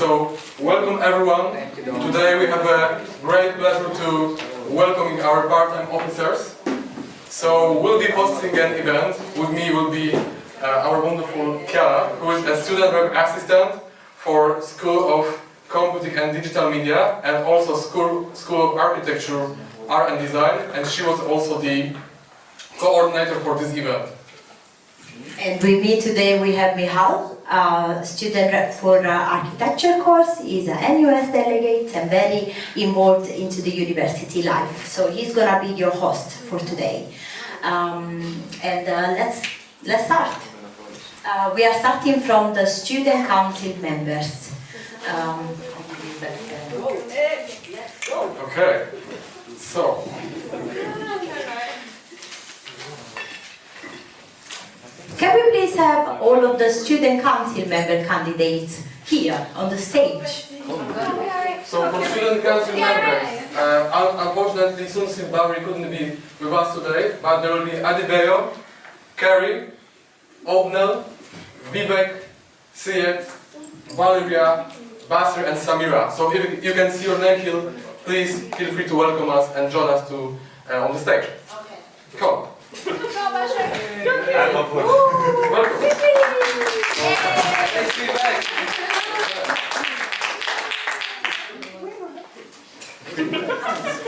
So, welcome everyone. Today we have a great pleasure to welcoming our part-time officers. So, we'll be hosting an event. With me will be our wonderful Kiara, who is a student rep assistant for School of Computing and Digital Media, and also School of Architecture, Art and Design, and she was also the coordinator for this event. And with me today we have Mihal, student rep for architecture course. He's an NUS delegate and very involved into the university life. So he's gonna be your host for today. Let's start. We are starting from the student council members. Okay, so can we please have all of the student council member candidates here on the stage? So for student council members, unfortunately Sunsil Bawri couldn't be with us today, but there will be Adibeo, Kerry, Obnel, Vivek, Siyet, Valeria, Basir and Samira. So if you can see your name here, please feel free to welcome us and join us to on the stage. Okay. Come. Welcome.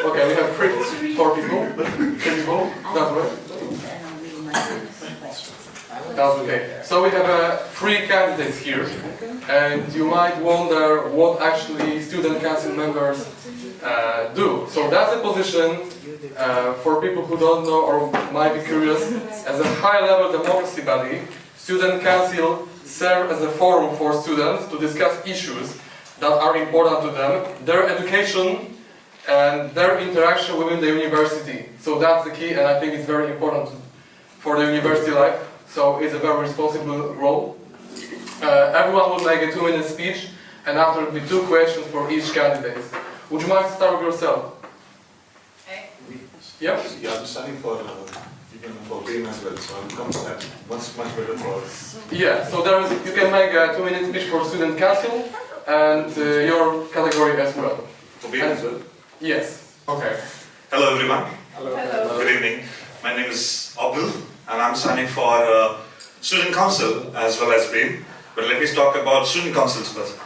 Okay, we have four people. That's right. That's okay. So we have three candidates here, and you might wonder what actually student council members do. So that's a position for people who don't know or might be curious. As a high-level democracy body, student council serve as a forum for students to discuss issues that are important to them, their education, and their interaction within the university. So that's the key, and I think it's very important for the university life. So it's a very responsible role. Everyone will make a 2-minute speech, and after there will be 2 questions for each candidate. Would you mind to start with yourself? Yeah? Yeah, I'm studying for BAME as well, so I'll come to that. Much better for us. Yeah, so you can make a 2-minute speech for student council and your category as well. For BAME as well? Yes. Okay. Hello everyone. Hello. Good evening. My name is Abdul and I'm standing for student council as well as BAME. But let me talk about student councils first.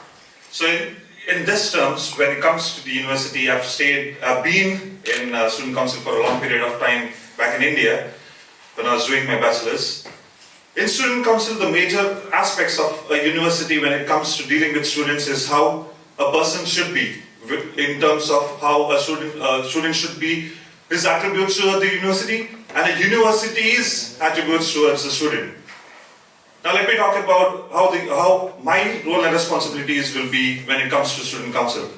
So in this terms, when it comes to the university, I've been in student council for a long period of time back in India when I was doing my bachelor's. In student council, the major aspects of a university when it comes to dealing with students is how a person should be, in terms of how a student should be, his attributes towards the university, and a university's attributes towards the student. Now let me talk about how my role and responsibilities will be when it comes to student council.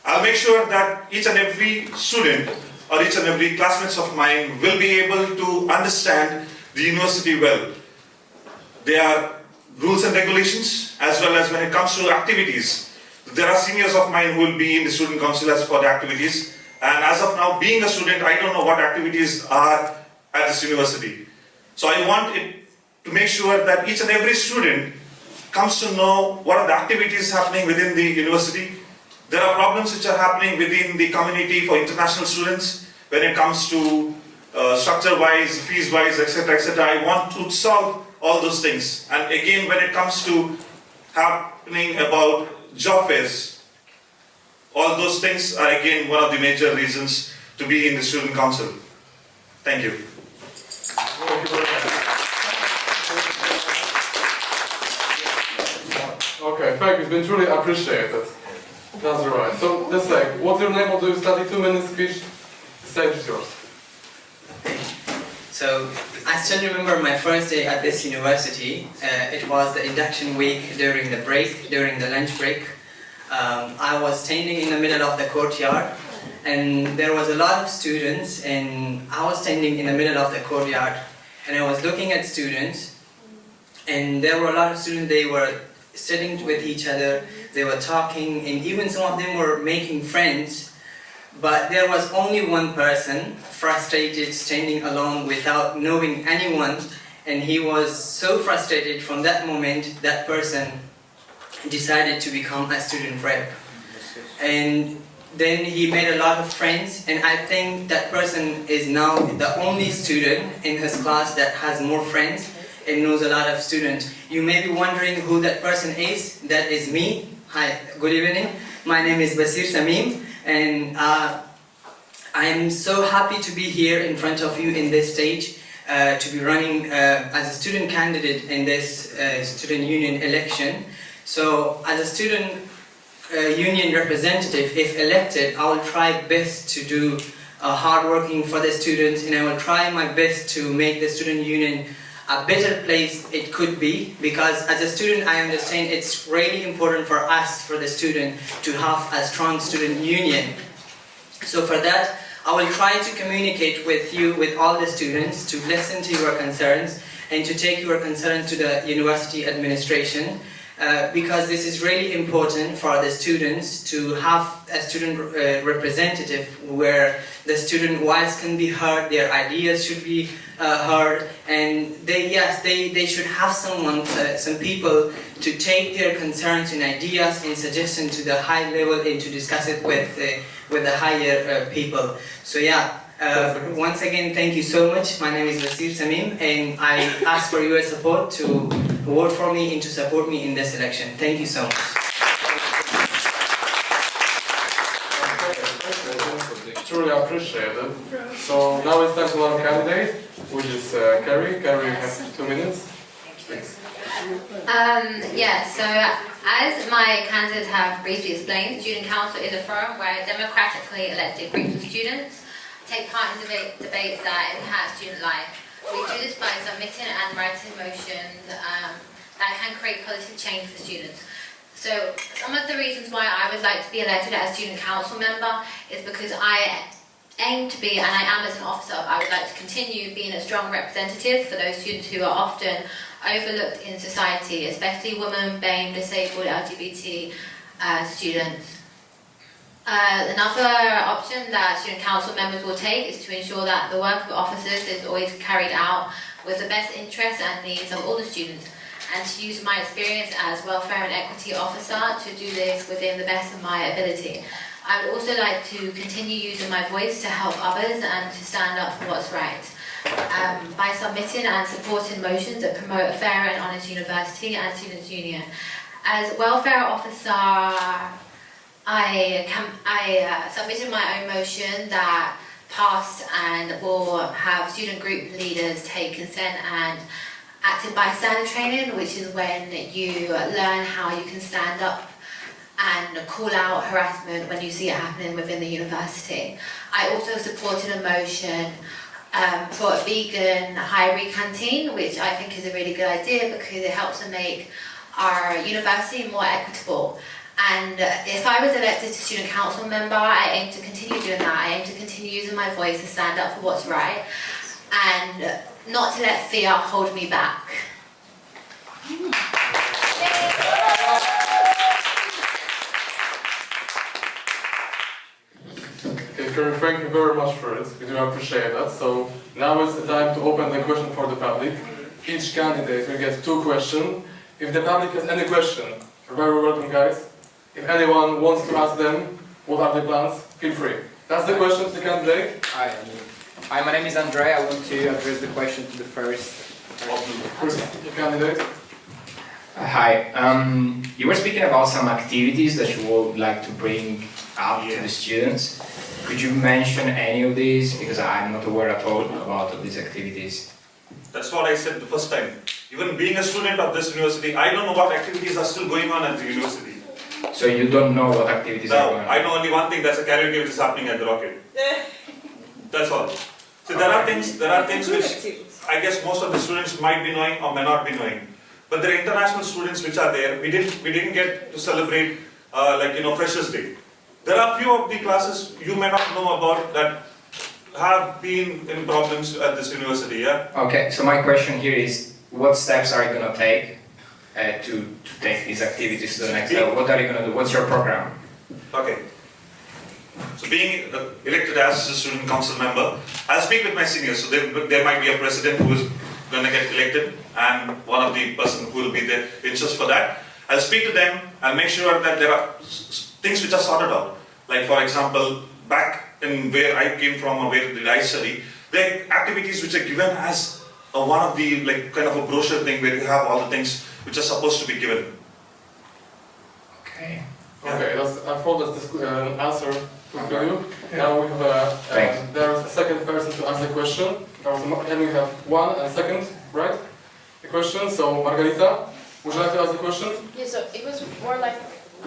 I'll make sure that each and every student or each and every classmates of mine will be able to understand the university well. There are rules and regulations, as well as when it comes to activities. There are seniors of mine who will be in the student council as for the activities. And as of now, being a student, I don't know what activities are at this university. So I want it to make sure that each and every student comes to know what are the activities happening within the university. There are problems which are happening within the community for international students when it comes to structure-wise, fees-wise, etc., etc. I want to solve all those things. And again, when it comes to happening about job fairs, all those things are again one of the major reasons to be in the student council. Thank you. Thank you very much. Okay, thank you. It's been truly appreciated. That's right. So, let's say, what's your name? Or do you study 2-minute speech? The stage is yours. So, I still remember my first day at this university. It was the induction week during the lunch break. I was standing in the middle of the courtyard, and there was a lot of students, and I was standing in the middle of the courtyard, and I was looking at students, and there were a lot of students. They were sitting with each other, they were talking, and even some of them were making friends. But there was only one person, frustrated, standing alone without knowing anyone, and he was so frustrated from that moment. That person decided to become a student rep. And then he made a lot of friends, and I think that person is now the only student in his class that has more friends and knows a lot of students. You may be wondering who that person is. That is me. Hi, good evening. My name is Basir Samim, and I am so happy to be here in front of you in this stage, to be running as a student candidate in this student union election. So as a student union representative, if elected, I will try best to do hard working for the students, and I will try my best to make the student union a better place it could be, because as a student I understand it's really important for us, for the student, to have a strong student union. So for that, I will try to communicate with you, with all the students, to listen to your concerns and to take your concerns to the university administration, because this is really important for the students to have a student representative where the student voice can be heard, their ideas should be heard, and they should have someone, some people to take their concerns and ideas and suggestions to the high level and to discuss it with the higher people. So yeah, once again, thank you so much. My name is Basir Samim, and I ask for your support to vote for me and to support me in this election. Thank you so much. Truly appreciate it. So now it's time to our candidate, which is Carrie. Carrie, you have 2 minutes. Thanks. So as my candidates have briefly explained, Student Council is a forum where democratically elected groups of students take part in debates that enhance student life. We do this by submitting and writing motions that can create positive change for students. So some of the reasons why I would like to be elected as student council member is because I aim to be, and I am as an officer, I would like to continue being a strong representative for those students who are often overlooked in society, especially women, BAME, disabled, LGBT students. Another option that student council members will take is to ensure that the work of officers is always carried out with the best interests and needs of all the students, and to use my experience as welfare and equity officer to do this within the best of my ability. I would also like to continue using my voice to help others and to stand up for what's right. By submitting and supporting motions that promote a fair and honest university and students' union. As welfare officer, I submitted my own motion that passed and will have student group leaders take consent and active bystander training, which is when you learn how you can stand up and call out harassment when you see it happening within the university. I also supported a motion for a vegan high-read canteen, which I think is a really good idea because it helps to make our university more equitable. And if I was elected to student council member, I aim to continue doing that. I aim to continue using my voice to stand up for what's right and not to let fear hold me back. Okay, Karen, thank you very much for it. We do appreciate that. So now is the time to open the question for the public. Each candidate will get 2 questions. If the public has any question, you're very welcome, guys. If anyone wants to ask them what are their plans, feel free. That's the question to the candidate. Hi, my name is Andre. I want to address the question to the first The candidate. Hi. You were speaking about some activities that you would like to bring up to the students. Could you mention any of these? Because I'm not aware at all about these activities. That's what I said the first time. Even being a student of this university, I don't know what activities are still going on at the university. So you don't know what activities are going on? I know only one thing, that's a karaoke which is happening at the Rocket. That's all. So there are things which I guess most of the students might be knowing or may not be knowing. But there are international students which are there. We didn't get to celebrate Freshers' Day. There are few of the classes you may not know about that have been in problems at this university, yeah? Okay, so my question here is, what steps are you going to take to take these activities to the next level? What are you going to do? What's your program? Okay. So being elected as a student council member, I'll speak with my seniors. So there might be a president who is going to get elected and one of the person who will be the in charge for that. I'll speak to them, I'll make sure that there are things which are sorted out. Like for example, back in where I came from or where did I study, there are activities which are given as one of the like kind of a brochure thing where you have all the things which are supposed to be given. Okay. Okay, I thought that this answer fulfill you. Now we have there is a second person to answer the question. And we have one and second, right? The question. So Margarita, would you like to ask the question? Yeah, so it was more like.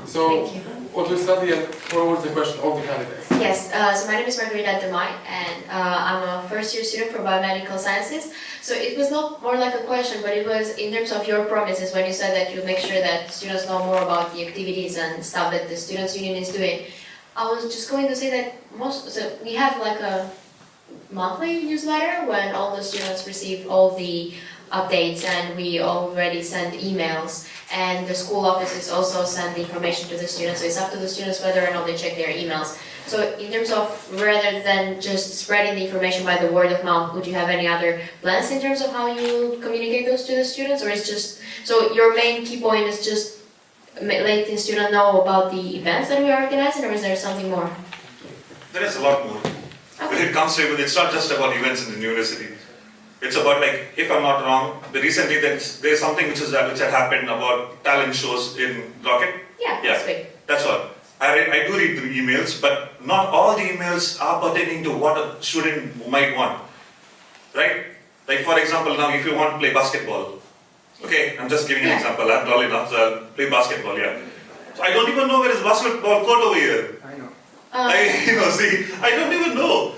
So what do you study and what was the question of the candidates? Yes, so my name is Margarita Demay and I'm a first year student for biomedical sciences. So it was not more like a question, but it was in terms of your promises when you said that you make sure that students know more about the activities and stuff that the Students' Union is doing. I was just going to say that so we have like a monthly newsletter when all the students receive all the updates and we already send emails. And the school offices also send the information to the students, so it's up to the students whether or not they check their emails. So in terms of rather than just spreading the information by the word of mouth, would you have any other plans in terms of how you communicate those to the students, or is just, so your main key point is just let the student know about the events that we are organizing, or is there something more? There is a lot more. When it comes to it, it's not just about events in the university. It's about, like, if I'm not wrong, recently there's something which had happened about talent shows in Rocket. Yeah, that's great. That's all. I do read the emails, but not all the emails are pertaining to what a student might want, right? Like for example, now if you want to play basketball, okay, I'm just giving an example. I'm tall enough, so I'll play basketball. Yeah. So I don't even know where is basketball court over here. I know. I don't even know.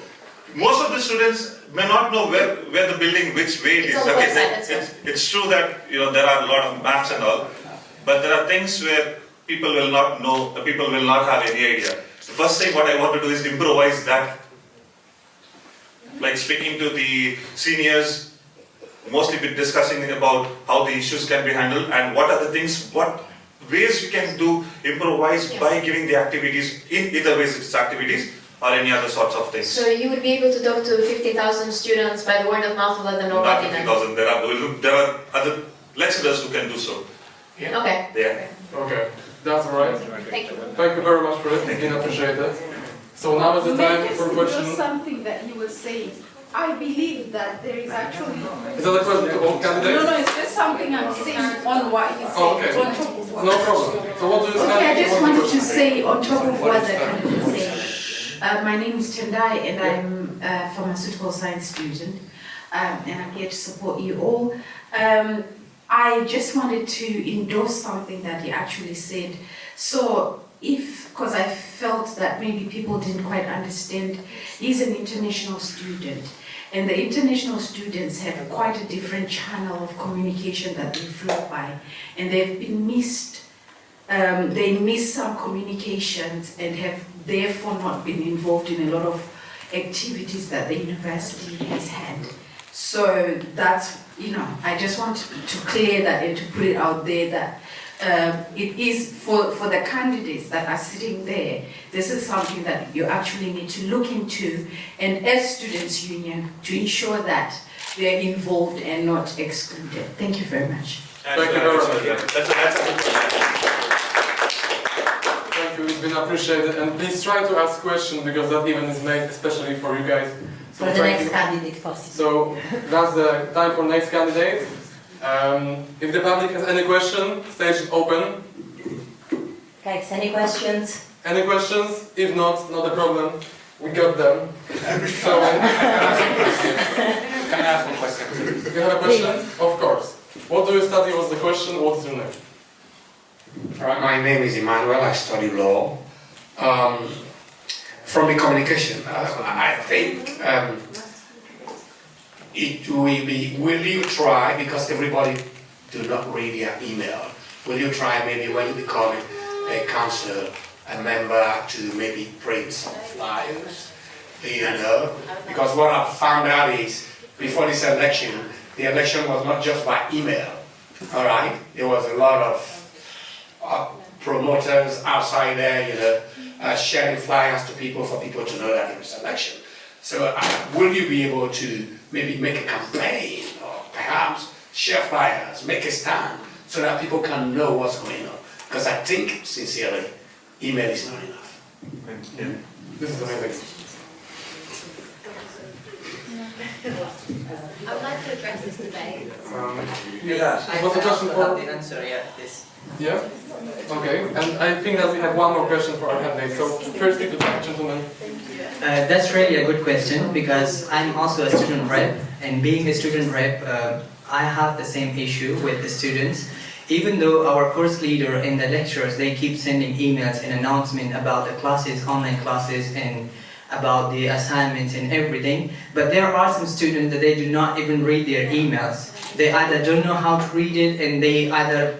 Most of the students may not know where the building, which way it is. It's on the website, It's true that there are a lot of maps and all, but there are things where people will not know, people will not have any idea. The first thing what I want to do is improvise that. Like speaking to the seniors, mostly be discussing about how the issues can be handled and what are the things, what ways we can do improvise by giving the activities in either ways it's activities or any other sorts of things. So you would be able to talk to 50,000 students by the word of mouth to let them know Not about the event? 50,000, there are other lecturers who can do so. Okay. Yeah. Okay, that's all right. Thank you. Thank you very much for it. Again, appreciate it. So now is the time for questions. Something that you were saying. I believe that there is actually. Is that a question to all candidates? No, it's just something I'm saying on what you said. Oh, okay. On top of what. No problem. So what do you Okay, I just wanted to say? say on top of what the candidate said. My name is Tendai and I'm a pharmaceutical science student and I'm here to support you all. I just wanted to endorse something that you actually said. So because I felt that maybe people didn't quite understand, he's an international student and the international students have quite a different channel of communication that they flow by and they've been missed. They miss some communications and have therefore not been involved in a lot of activities that the university has had. So that's, I just want to clear that and to put it out there that it is for the candidates that are sitting there, this is something that you actually need to look into and as Students' Union to ensure that they're involved and not excluded. Thank you very much. Thank you very much. That's a good point. Thank you, it's been appreciated. And please try to ask questions because that event is made especially for you guys. So For the thank next you. candidate possible. So that's the time for next candidate. If the public has any question, stage is open. Guys, any questions? Any questions? If not a problem. We got them. So, Can I ask one question? you have a question? Of course. What do you study was the question, what's your name? Alright, my name is Emmanuel, I study law. From the communication, I think it will be, will you try, because everybody do not read their email, will you try maybe when you become a council, a member to maybe print some flyers, because what I found out is, before this election, the election was not just by email, alright, there was a lot of promoters outside there, sharing flyers to people for people to know that there was election. So will you be able to maybe make a campaign or perhaps share flyers, make a stand so that people can know what's going on. Because I think, sincerely, email is not enough. This is amazing. I would like to address this debate. What's the question I for? have the answer, yeah, this. Yeah? Okay, and I think that we have one more question for our candidate. So, firstly to the gentleman. That's really a good question because I'm also a student rep, and being a student rep, I have the same issue with the students. Even though our course leader and the lecturers, they keep sending emails and announcement about the classes, online classes, and about the assignments and everything, but there are some students that they do not even read their emails. They either don't know how to read it, and they either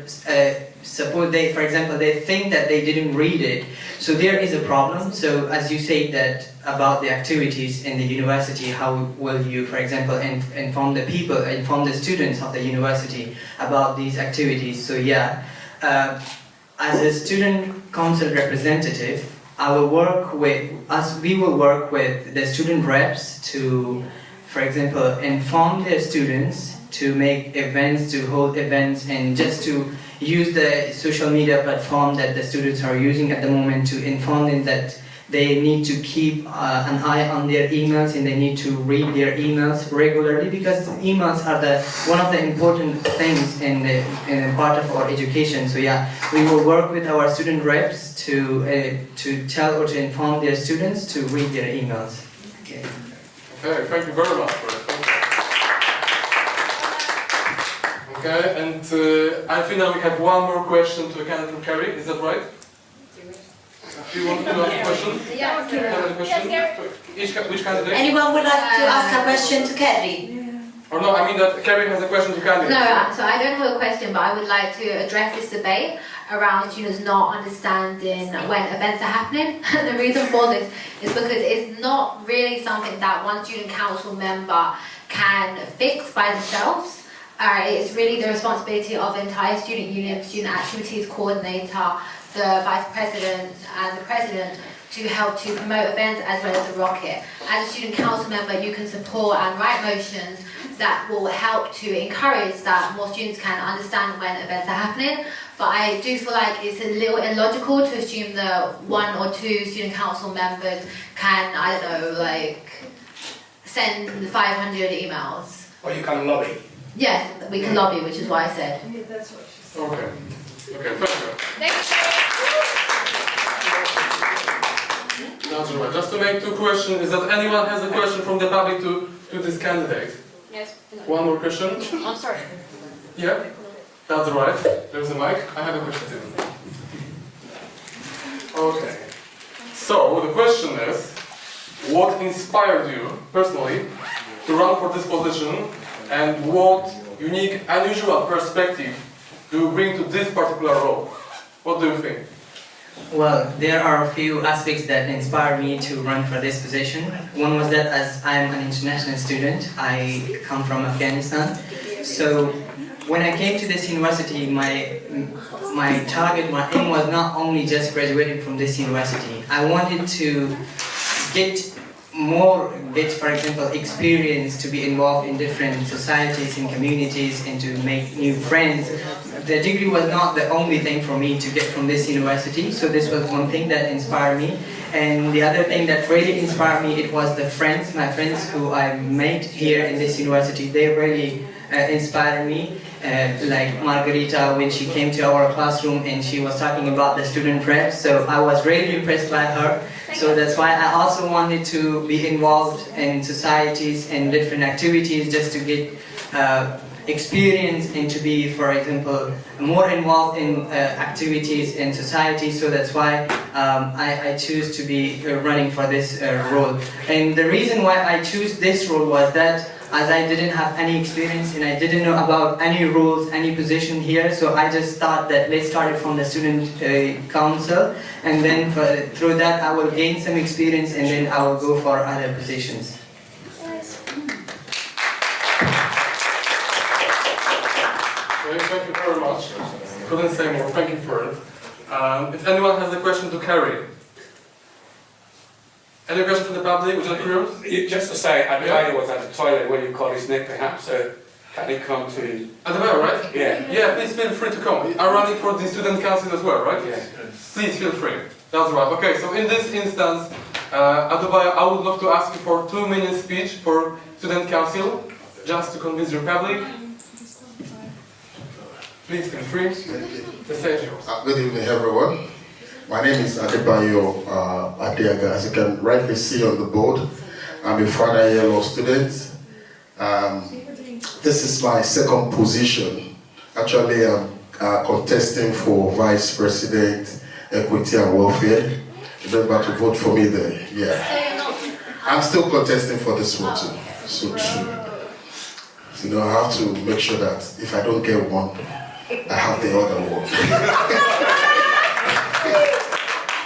for example, they think that they didn't read it. So there is a problem. So as you say that about the activities in the university, how will you, for example, inform the students of the university about these activities? So yeah, as a student council representative, we will work with the student reps to, for example, inform their students, to make events, to hold events, and just to use the social media platform that the students are using at the moment to inform them that they need to keep an eye on their emails and they need to read their emails regularly, because emails are one of the important things in part of our education. So yeah, we will work with our student reps to tell or to inform their students to read their emails. Okay. Okay, thank you very much for it. Okay, and I think now we have one more question to a candidate from Kerry. Is that right? Do you want to ask a question? Yes. Do you have a question? Which candidate? Anyone would like to ask a question to Kerry? Or no, I mean that Kerry has a question to candidate. No, so I don't have a question, but I would like to address this debate around students not understanding when events are happening. And the reason for this is because it's not really something that one student council member can fix by themselves. It's really the responsibility of the entire student union, student activities coordinator, the vice president and the president to help to promote events as well as the rocket. As a student council member, you can support and write motions that will help to encourage that more students can understand when events are happening. But I do feel like it's a little illogical to assume that one or two student council members can, I don't know, like send 500 emails. Or you can lobby. Yes, we can lobby, which is what I said. Okay. Okay, thank you. That's right. Just to make two questions, is that anyone has a question from the public to this candidate? Yes. One more question? I'm sorry. Yeah? That's right. There's a mic. I have a question too. Okay. So, the question is, what inspired you, personally, to run for this position, and what unique, unusual perspective do you bring to this particular role? What do you think? Well, there are a few aspects that inspired me to run for this position. One was that as I'm an international student, I come from Afghanistan. So when I came to this university, my target, my aim was not only just graduating from this university. I wanted to get, for example, experience, to be involved in different societies and communities and to make new friends. The degree was not the only thing for me to get from this university, so this was one thing that inspired me. And the other thing that really inspired me, it was my friends who I met here in this university. They really inspired me. Like Margarita, when she came to our classroom and she was talking about the student reps, so I was really impressed by her. So that's why I also wanted to be involved in societies and different activities, just to get experience and to be, for example, more involved in activities in society. So that's why I choose to be running for this role. And the reason why I choose this role was that as I didn't have any experience and I didn't know about any rules, any position here, so I just thought that let's start it from the student council, and then through that I will gain some experience and then I will go for other positions. Thank you very much. Couldn't say more. Thank you for it. If anyone has a question to carry. Any question from the public? Would you like to? Just to say, I was at the toilet when you called his name, perhaps. Can they come to? Adebayo, right? Yeah. Yeah, please feel free to come. I'm running for the student council as well, right? Yeah. Please feel free. That's right. Okay, so in this instance, Adebayo, I would love to ask you for a 2-minute speech for student council, just to convince your public. Please feel free. The stage is yours. Good evening, everyone. My name is Adebayo Adeaga. As you can rightly see on the board, I'm a final year law student. This is my second position. Actually, I'm contesting for Vice President, Equity and Welfare. Remember to vote for me there. Yeah. I'm still contesting for this one too. So I have to make sure that if I don't get one, I have the other one.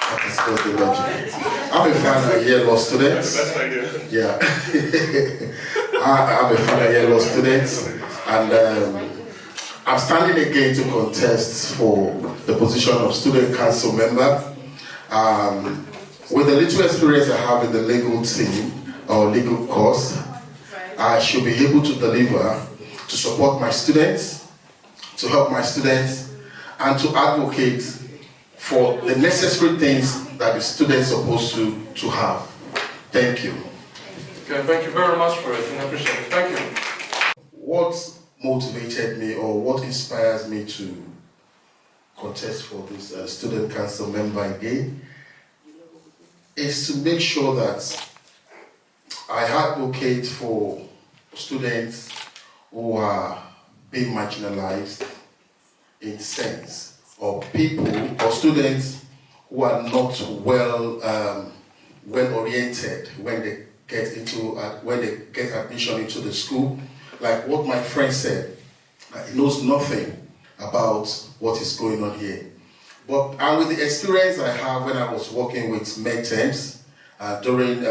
That is just the logic. I'm a final year law student. That's the idea. Yeah. I'm a final year law student, and I'm standing again to contest for the position of student council member. With the little experience I have in the legal team or legal course, I should be able to deliver, to support my students, to help my students, and to advocate for the necessary things that the students are supposed to have. Thank you. Okay, thank you very much for it, and I appreciate it. Thank you. What motivated me or what inspires me to contest for this student council member again is to make sure that I advocate for students who are being marginalized in sense, or people or students who are not well oriented when they get admission into the school. Like what my friend said, he knows nothing about what is going on here. But with the experience I have when I was working with midterms during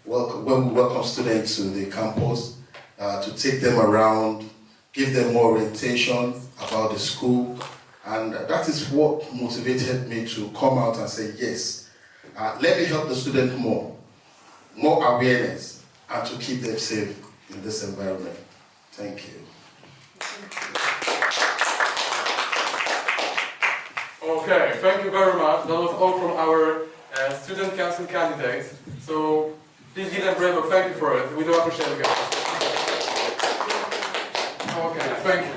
when we welcome students to the campus, to take them around, give them more orientation about the school, and that is what motivated me to come out and say, yes, let me help the student more awareness, and to keep them safe in this environment. Thank you. Okay, thank you very much. That was all from our student council candidates. So please give them a brave thank you for it. We do appreciate it, guys. Okay, thank you.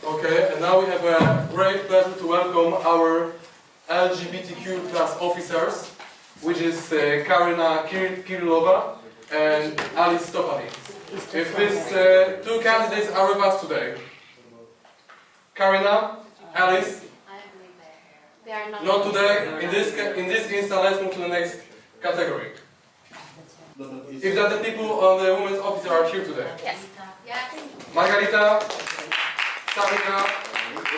Okay, and now we have a great pleasure to welcome our LGBTQ plus officers, which is Karina Kirillova and Alice Stopani. If these two candidates are with us today. Karina, Alice, They are not today. In this instance, let's move to the next category. If that the people on the women's officer are here today. Yes. Margarita, Sarika,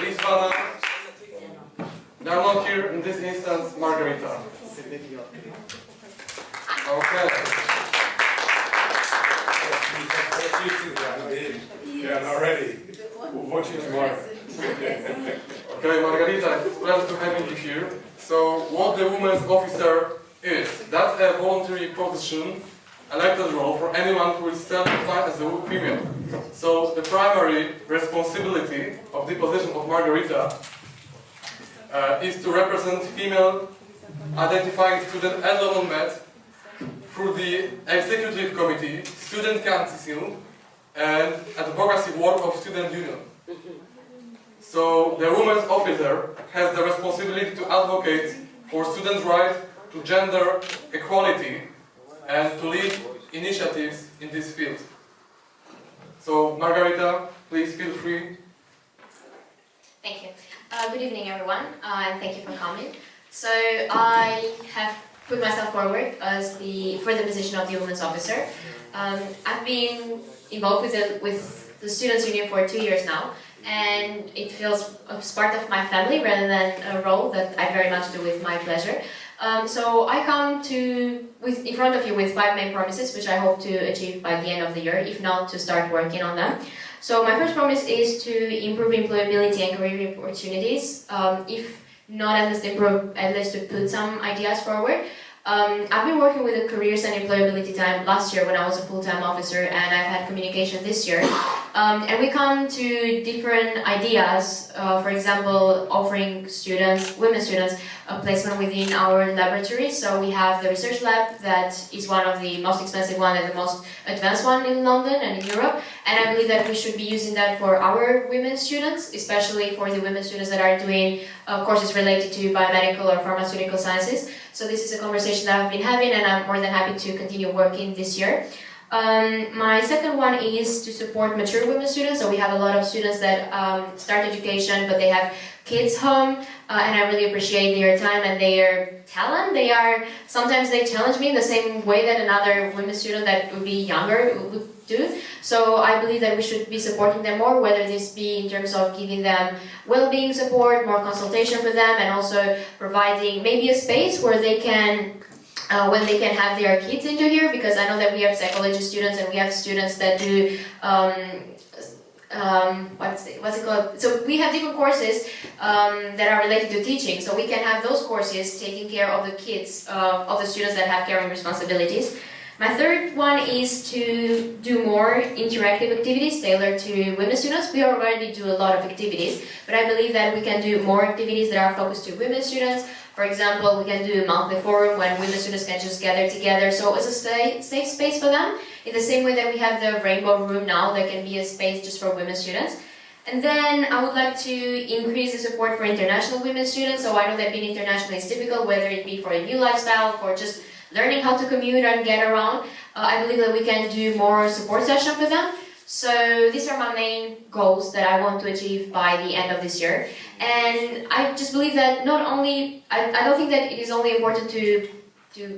Rizvana. They are not here in this instance, Margarita. Okay. Yeah, not ready. We'll watch you tomorrow. Okay, Margarita, it's a pleasure to have you here. So, what the women's officer is, that's a voluntary position, elected role for anyone who is self-defined as a female. So, the primary responsibility of the position of Margarita is to represent female identifying student and non-met through the executive committee, student council, and advocacy work of student union. So the women's officer has the responsibility to advocate for student rights to gender equality and to lead initiatives in this field. So Margarita, please feel free. Thank you. Good evening, everyone, and thank you for coming. So I have put myself forward as for the position of the women's officer. I've been involved with the students' union for 2 years now, and it feels as part of my family rather than a role that I very much do with my pleasure. So I come in front of you with 5 main promises, which I hope to achieve by the end of the year, if not to start working on them. So my first promise is to improve employability and career opportunities. If not at least improve, at least to put some ideas forward. I've been working with the careers and employability time last year when I was a full-time officer, and I've had communication this year. And we come to different ideas, for example, offering students, women students, a placement within our laboratory. So we have the research lab that is one of the most expensive one and the most advanced one in London and in Europe. And I believe that we should be using that for our women students, especially for the women students that are doing courses related to biomedical or pharmaceutical sciences. So this is a conversation that I've been having, and I'm more than happy to continue working this year. My second one is to support mature women students. So we have a lot of students that start education, but they have kids home, and I really appreciate their time and their talent. Sometimes they challenge me in the same way that another women student that would be younger would do. So I believe that we should be supporting them more, whether this be in terms of giving them well-being support, more consultation for them, and also providing maybe a space where they can when they can have their kids into here, because I know that we have psychology students and we have students that do what's it called? So we have different courses that are related to teaching. So we can have those courses taking care of the kids, of the students that have caring responsibilities. My third one is to do more interactive activities tailored to women students. We already do a lot of activities, but I believe that we can do more activities that are focused to women students. For example, we can do a monthly forum when women students can just gather together. So it's a safe space for them, in the same way that we have the Rainbow Room now, that can be a space just for women students. And then I would like to increase the support for international women students. So I know that being international is difficult, whether it be for a new lifestyle, for just learning how to commute and get around. I believe that we can do more support session for them. So these are my main goals that I want to achieve by the end of this year. And I just believe that not only, I don't think that it is only important to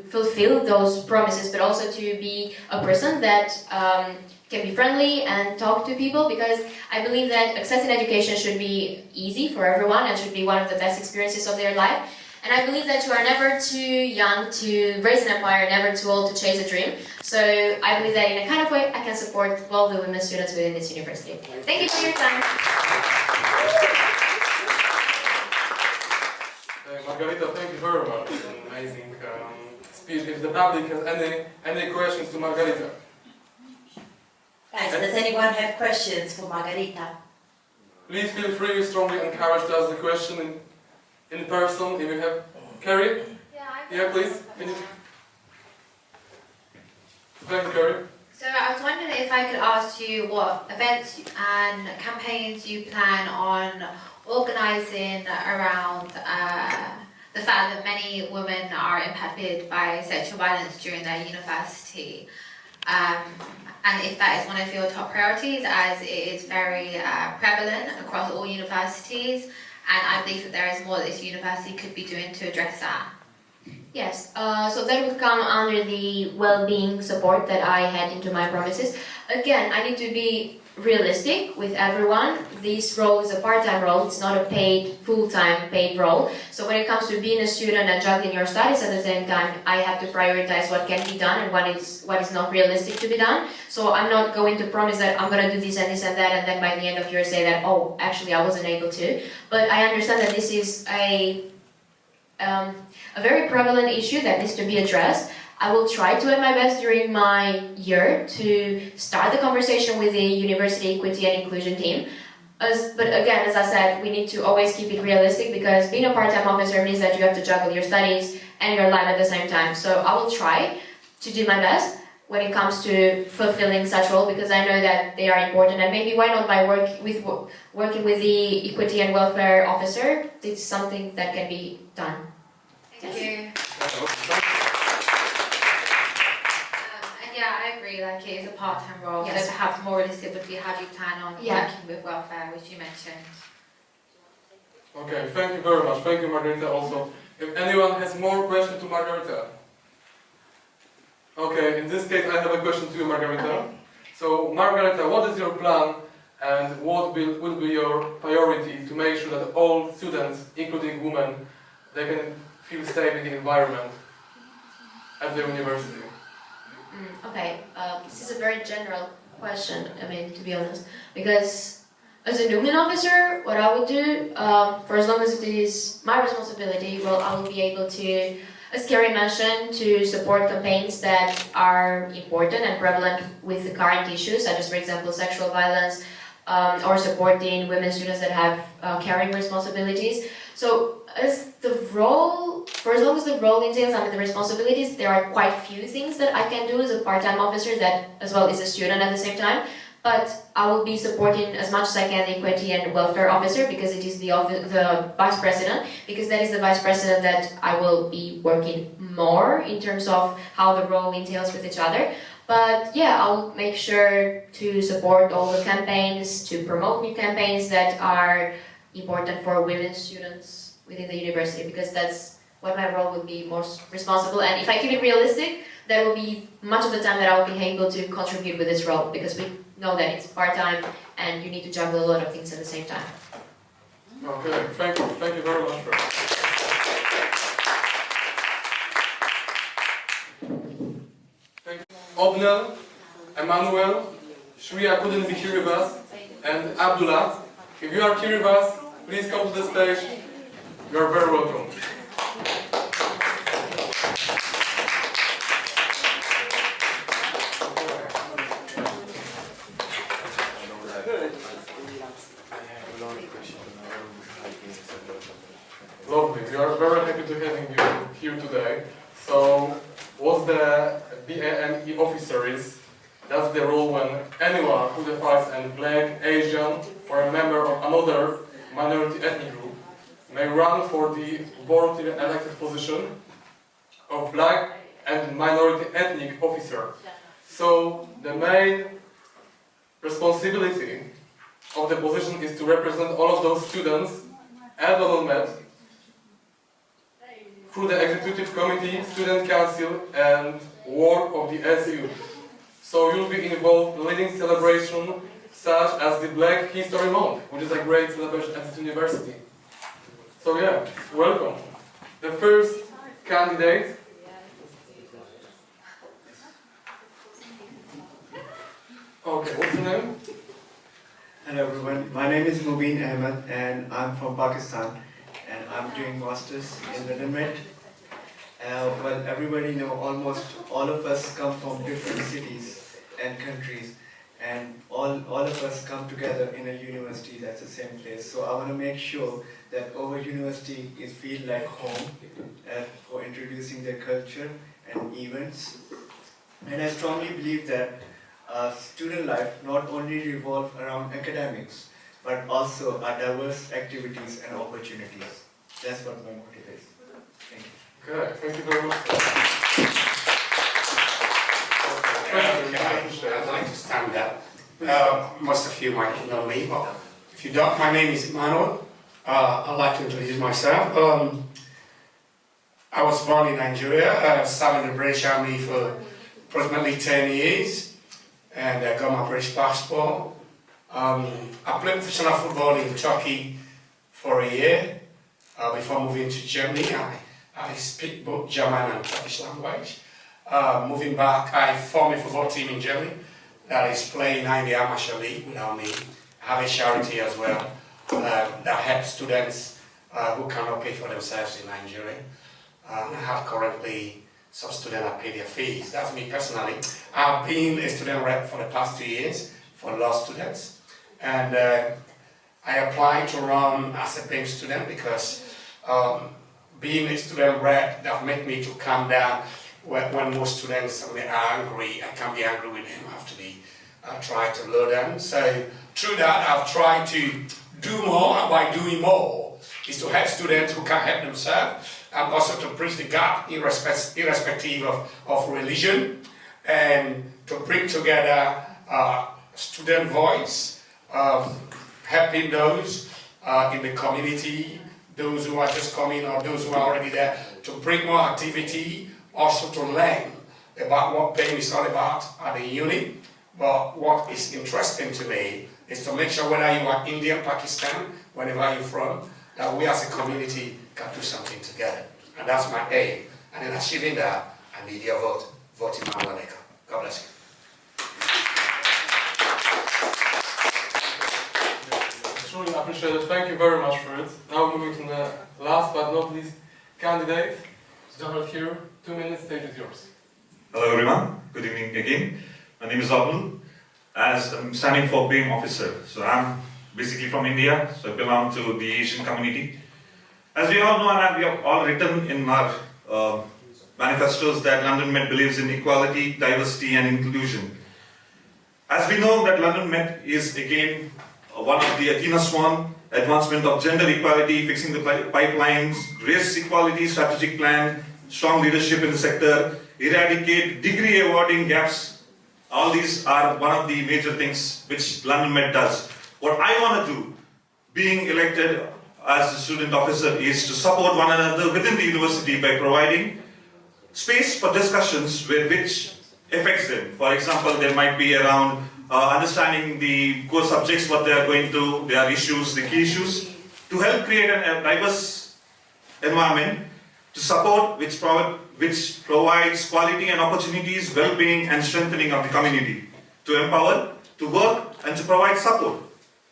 fulfill those promises, but also to be a person that can be friendly and talk to people, because I believe that accessing education should be easy for everyone and should be one of the best experiences of their life. And I believe that you are never too young to raise an empire, never too old to chase a dream. So I believe that in a kind of way I can support all the women students within this university. Thank you for your time. Margarita, thank you very much. An amazing speech. If the public has any questions to Margarita. Guys, does anyone have questions for Margarita? Please feel free, strongly encouraged to ask the question in person, if you have. Carrie? Yeah, please. Thank you, Carrie. So I was wondering if I could ask you what events and campaigns you plan on organising around the fact that many women are impacted by sexual violence during their university. And if that is one of your top priorities, as it is very prevalent across all universities, and I believe that there is more that this university could be doing to address that. Yes, so that would come under the well-being support that I had into my promises. Again, I need to be realistic with everyone. This role is a part-time role, it's not a paid, full-time paid role. So when it comes to being a student and juggling your studies at the same time, I have to prioritize what can be done and what is not realistic to be done. So I'm not going to promise that I'm going to do this and this and that, and then by the end of the year say that, oh, actually I wasn't able to. But I understand that this is a very prevalent issue that needs to be addressed. I will try to at my best during my year to start the conversation with the University Equity and Inclusion team. But again, as I said, we need to always keep it realistic, because being a part-time officer means that you have to juggle your studies and your life at the same time. So I will try to do my best when it comes to fulfilling such role, because I know that they are important, and maybe why not by working with the Equity and Welfare Officer, it's something that can be done. Thank you. Yeah, I agree, like it is a part-time role, Yes. so perhaps more realistic would be how do you plan on working with welfare, which you mentioned. Okay, thank you very much. Thank you, Margarita, also. If anyone has more questions to Margarita. Okay, in this case I have a question to you, Margarita. Okay. So, Margarita, what is your plan and what will be your priority to make sure that all students, including women, they can feel safe in the environment at the university? Okay, this is a very general question, I mean, to be honest, because as a Nuclear officer, what I would do, for as long as it is my responsibility, well, I will be able to, as Kerry mentioned, to support campaigns that are important and prevalent with the current issues, such as, for example, sexual violence, or supporting women students that have caring responsibilities. So, as the role, for as long as the role entails, I mean, the responsibilities, there are quite few things that I can do as a part-time officer that, as well, is a student at the same time. But I will be supporting as much as I can the Equity and Welfare Officer, because it is the Vice President, because that is the Vice President that I will be working more in terms of how the role entails with each other. But yeah, I'll make sure to support all the campaigns, to promote new campaigns that are important for women students within the university, because that's what my role would be most responsible. And if I keep it realistic, that will be much of the time that I will be able to contribute with this role, because we know that it's part-time and you need to juggle a lot of things at the same time. Okay, thank you very much for that. Thank you. Obnel, Emmanuel, Shreya couldn't be here with us, and Abdullah. If you are here with us, please come to the stage. You are very welcome. Lovely. We are very happy to having you here today. So, what the BAME officer is, that's the role when anyone who defines a Black, Asian, or a member of another minority ethnic group may run for the voluntarily elected position of Black and minority ethnic officer. So, the main responsibility of the position is to represent all of those students at the moment through the executive committee, student council, and work of the SU. So you'll be involved in leading celebration such as the Black History Month, which is a great celebration at this university. So yeah, welcome. The first candidate. Okay, what's your name? Hello everyone, my name is Mubin Ahmed and I'm from Pakistan and I'm doing masters in the limit. Well, everybody know almost all of us come from different cities and countries, and all of us come together in a university that's the same place. So I want to make sure that our university is feel like home for introducing their culture and events. And I strongly believe that student life not only revolve around academics, but also our diverse activities and opportunities. That's what my motive is. Thank you. Good, thank you very much. I'd like to stand up. Most of you might know me, but if you don't, my name is Emmanuel. I'd like to introduce myself. I was born in Nigeria. I served in the British Army for approximately 10 years, and I got my British passport. I played professional football in Turkey for a year before moving to Germany. I speak both German and Turkish language. Moving back, I formed a football team in Germany that is playing in the amateur league without me. I have a charity as well that helps students who cannot pay for themselves in Nigeria. I have currently some students that pay their fees. That's me personally. I've been a student rep for the past 2 years for law students, and I applied to run as a BAME student because being a student rep, that made me to calm down when most students are angry. I can't be angry with them. I have to be try to lower them. So through that, I've tried to do more, and by doing more is to help students who can't help themselves, and also to bridge the gap irrespective of religion, and to bring together student voice, helping those in the community, those who are just coming or those who are already there, to bring more activity, also to learn about what BAME is all about at the uni. But what is interesting to me is to make sure whether you are Indian, Pakistan, wherever you're from, that we as a community can do something together. And that's my aim. And in achieving that, I need your vote. Vote in my God bless you. truly appreciate it. Thank you very much for it. Now moving to the last but not least candidate. Gentleman here, 2 minutes, stage is yours. Hello everyone, good evening again. My name is Abdul, as I'm standing for BAME officer. So I'm basically from India, so I belong to the Asian community. As we all know, and we have all written in our manifestos that London Met believes in equality, diversity and inclusion. As we know that London Met is again one of the Athena Swan, advancement of gender equality, fixing the pipelines, race equality, strategic plan, strong leadership in the sector, eradicate degree awarding gaps. All these are one of the major things which London Met does. What I want to do, being elected as a student officer, is to support one another within the university by providing space for discussions which affects them. For example, there might be around understanding the core subjects, what they are going to, their issues, the key issues, to help create a diverse environment to support which provides quality and opportunities, well-being and strengthening of the community, to empower, to work and to provide support,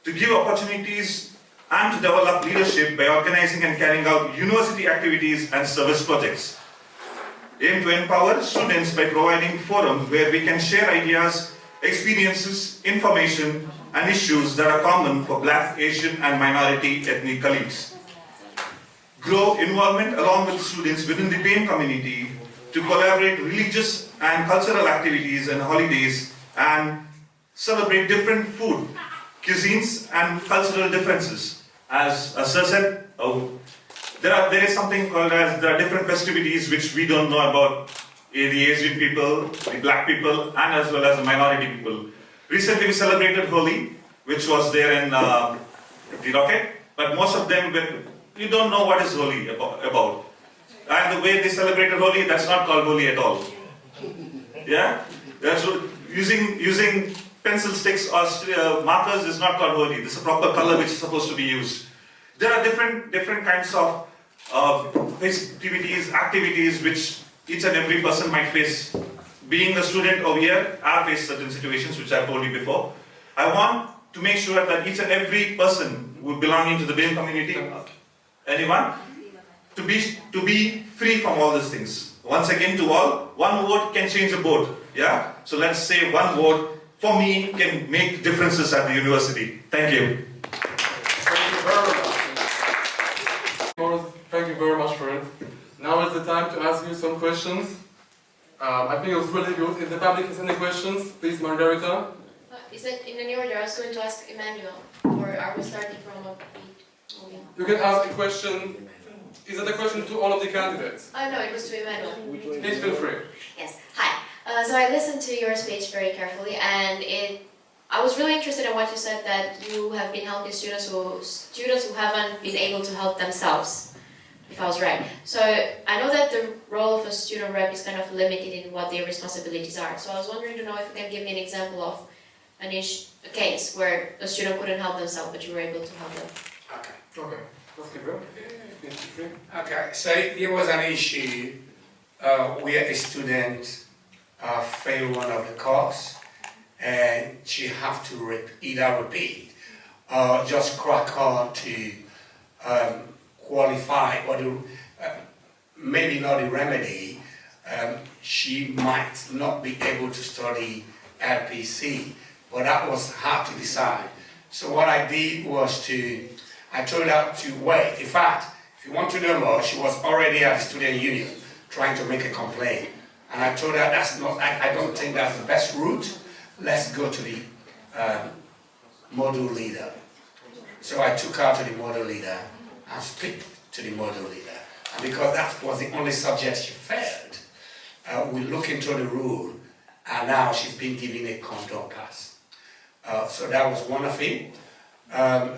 to give opportunities and to develop leadership by organizing and carrying out university activities and service projects. Aim to empower students by providing forums where we can share ideas, experiences, information and issues that are common for Black, Asian and minority ethnic colleagues. Grow involvement along with students within the BAME community to collaborate religious and cultural activities and holidays and celebrate different food, cuisines and cultural differences. As Sir said, there is something called as the different festivities which we don't know about the Asian people, the Black people and as well as the minority people. Recently we celebrated Holi, which was there in the Rocket, but most of them, you don't know what is Holi about. And the way they celebrated Holi, that's not called Holi at all. Yeah? That's using pencil sticks or markers is not called Holi. This is a proper color which is supposed to be used. There are different kinds of festivities, activities which each and every person might face. Being a student over here, I face certain situations which I've told you before. I want to make sure that each and every person who belonging to the BAME community, anyone, to be free from all these things. Once again to all, one vote can change a board. Yeah? So let's say one vote for me can make differences at the university. Thank you. Thank you very much for it. Now is the time to ask you some questions. I think it was really good. If the public has any questions, please, Margarita. Is that in any order? I was going to ask Emmanuel, or are we starting from a beat? You can ask a question. Is it a question to all of the candidates? Oh no, it was to Emmanuel. Please feel free. Yes. Hi. So I listened to your speech very carefully, and I was really interested in what you said, that you have been helping students who haven't been able to help themselves, if I was right. So I know that the role of a student rep is kind of limited in what their responsibilities are. So I was wondering to know if you can give me an example of a case where a student couldn't help themselves, but you were able to help them. Okay. Let's keep going. Okay, so there was an issue where a student failed one of the course, and she have to either repeat or just crack on to qualify, or maybe not the remedy. She might not be able to study LPC, but that was hard to decide. So what I did was I told her to wait. In fact, if you want to know more, she was already at the student union trying to make a complaint. And I told her I don't think that's the best route. Let's go to the module leader. So I took her to the module leader and speak to the module leader. And because that was the only subject she failed, we looked into the rule, and now she's been given a condor pass. So that was one of it.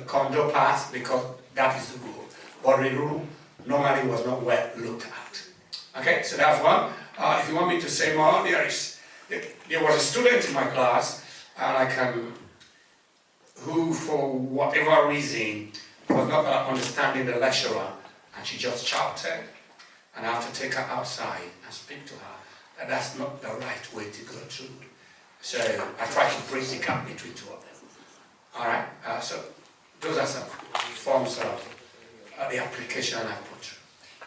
Condor pass, because that is the rule. But the rule normally was not well looked at. Okay, so that's one. If you want me to say more, there was a student in my class, who for whatever reason was not understanding the lecturer, and she just shouted, and I have to take her outside and speak to her that that's not the right way to go through. So I tried to bridge the gap between two of them. All right, so those are some forms of the application I put.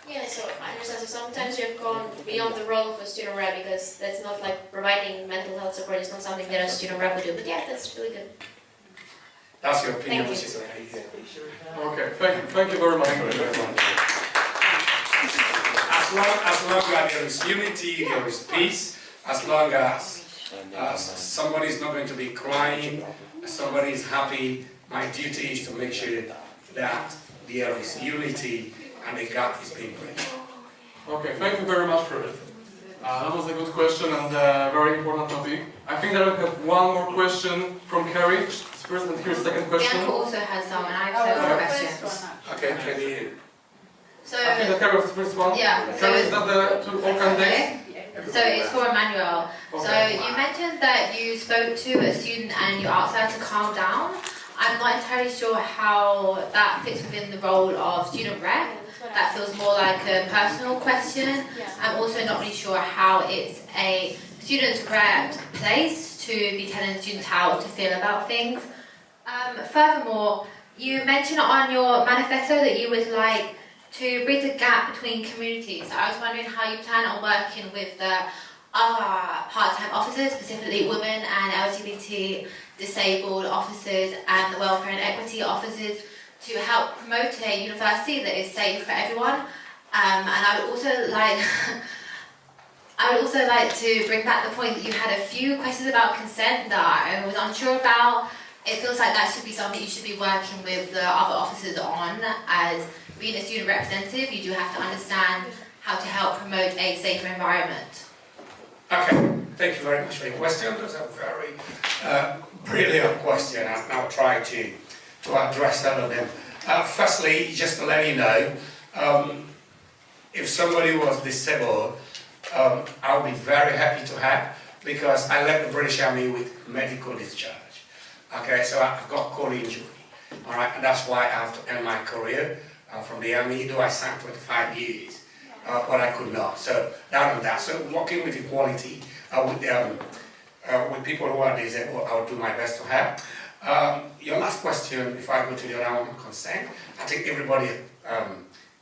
Yeah, so I understand. So sometimes you have gone beyond the role of a student rep because that's not like providing mental health support. It's not something that a student rep would do. But yeah, that's really good. That's your opinion, Thank which you. is okay. Okay, thank you very much. As long as there is unity, there is peace, as long as somebody is not going to be crying, somebody is happy, my duty is to make sure that there is unity and the gap is being bridged. Okay, thank you very much for it. That was a good question and a very important topic. I think that we have one more question from Carrie. First and here's the second question. Bianca also has some, and I have several questions. Okay, can you... So, I think that Carrie was the first one. yeah. Carrie, is that the two all candidates? So it's for Emmanuel. So Okay. you mentioned that you spoke to a student and you asked her to calm down. I'm not entirely sure how that fits within the role of student rep. That feels more like a personal question. I'm also not really sure how it's a student rep place to be telling students how to feel about things. Furthermore, you mentioned on your manifesto that you would like to bridge the gap between communities. I was wondering how you plan on working with the other part-time officers, specifically women and LGBT disabled officers and the welfare and equity officers, to help promote a university that is safe for everyone. And I would also like to bring back the point that you had a few questions about consent that I was unsure about. It feels like that should be something you should be working with the other officers on. As being a student representative, you do have to understand how to help promote a safer environment. Okay, thank you very much for your question. That's a very brilliant question, and I'll try to address all of them. Firstly, just to let you know, if somebody was disabled, I'll be very happy to help because I left the British Army with medical discharge. Okay, so I've got core injury, all right, and that's why I have to end my career from the Army, though I served 25 years, but I could not. So down on that, so working with equality, with people who are disabled, I will do my best to help. Your last question, before I go to the other one, consent. I think everybody,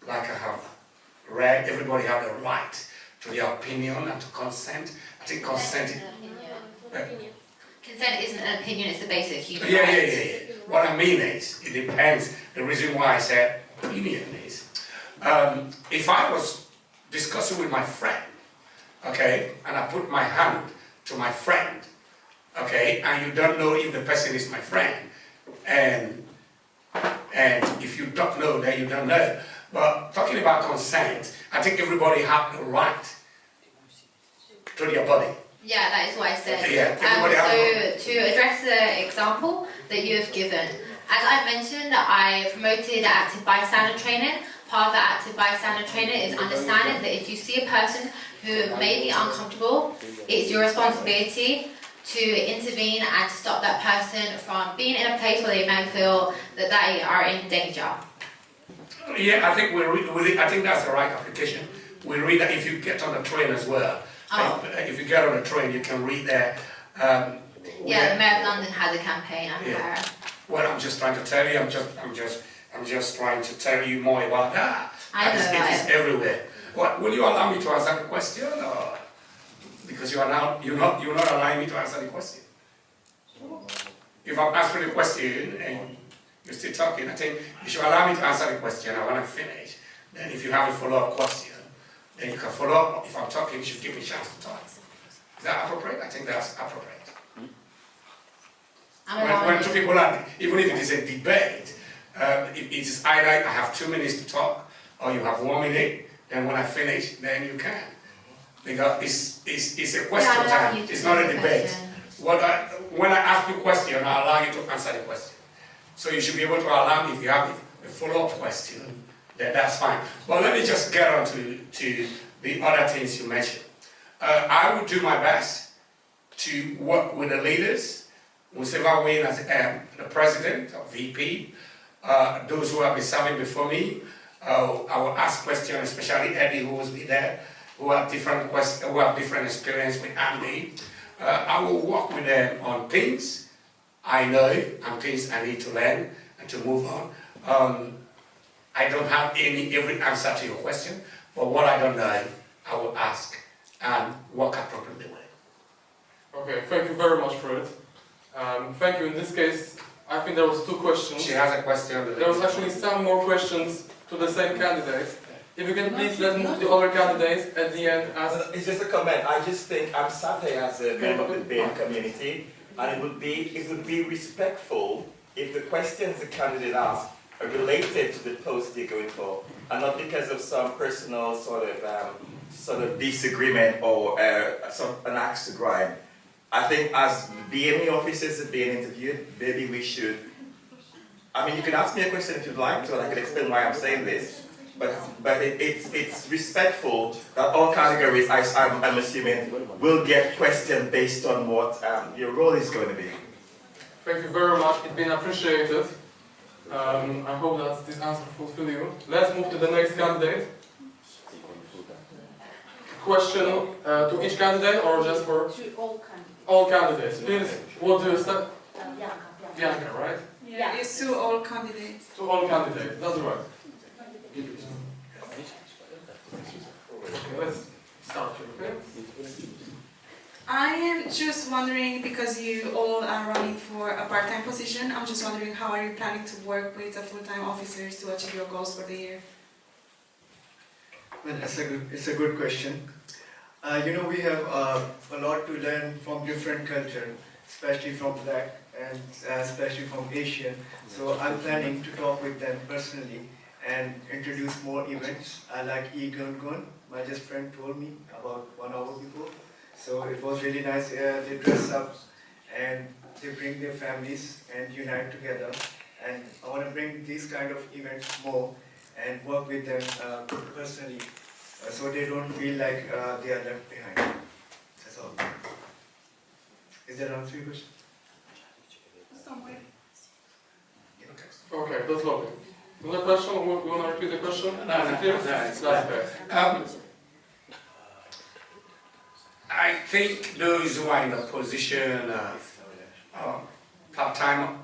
like I have read, everybody have the right to their opinion and to consent. I think consent is... Consent isn't an opinion, it's a basic human Yeah. right. What I mean is, it depends. The reason why I said opinion is, if I was discussing with my friend, okay, and I put my hand to my friend, okay, and you don't know if the person is my friend, and if you don't know, then you don't know. But talking about consent, I think everybody has the right to their body. Yeah, that is what I said. Yeah, so to address the example that you have given, as I mentioned, I promoted active bystander training. Part of the active bystander training is understanding that if you see a person who may be uncomfortable, it's your responsibility to intervene and to stop that person from being in a place where they may feel that they are in danger. Yeah, I think I think that's the right application. We read that if you get on the train as well. If you get on the train, you can read there. Yeah, the Mayor of London has a campaign. I'm aware. Well, I'm just trying to tell you. I'm just trying to tell you more about that. I know. It is everywhere. What, will you allow me to answer the question, or because you're not allowing me to answer the question? If I'm answering the question and you're still talking, I think you should allow me to answer the question. I want to finish. Then, if you have a follow-up question, then you can follow up. If I'm talking, you should give me a chance to talk. Is that appropriate? I think that's appropriate. When two people are, even if it is a debate, it is either I have 2 minutes to talk, or you have 1 minute, then when I finish, then you can. Because it's a question time, it's not a debate. When I ask you a question, I allow you to answer the question. So you should be able to allow me, if you have a follow-up question, then that's fine. But let me just get on to the other things you mentioned. I will do my best to work with the leaders, whichever way as the president or VP, those who have been serving before me. I will ask questions, especially Eddie, who will be there, who have different experience with Andy. I will work with them on things I know and things I need to learn, and to move on. I don't have every answer to your question, but what I don't know, I will ask and work appropriately with it. Okay, thank you very much for it. Thank you. In this case, I think there was 2 questions. She has a question. There was actually some more questions to the same candidate. If you can please let move the other candidates at the end as... It's just a comment. I just think I'm sat here as a member of the BAME community, and it would be respectful if the questions the candidate asks are related to the post they're going for, and not because of some personal sort of disagreement or an axe to grind. I think as BME officers are being interviewed, maybe we should. I mean, you can ask me a question if you'd like to, and I can explain why I'm saying this. But it's respectful that all categories, I'm assuming, will get questioned based on what your role is going to be. Thank you very much. It's been appreciated. I hope that this answer fulfills you. Let's move to the next candidate. Question to each candidate or just for? To all candidates. All candidates. Please, what do you start? Bianca, right? Yeah, it's to all candidates. To all candidates, that's right. Okay, let's start here, okay? I am just wondering, because you all are running for a part-time position, I'm just wondering how are you planning to work with the full-time officers to achieve your goals for the year? Well, it's a good question. You know, we have a lot to learn from different cultures, especially from Black and especially from Asian. So I'm planning to talk with them personally and introduce more events. I like E-Gun. My just friend told me about 1 hour before. So it was really nice. They dress up and they bring their families and unite together. And I want to bring these kind of events more and work with them personally, so they don't feel like they are left behind. That's all. Is that answer your question? Somewhere. Okay, that's lovely. Another question? You want to repeat the question? No, it's okay. I think those who are in the position of part-time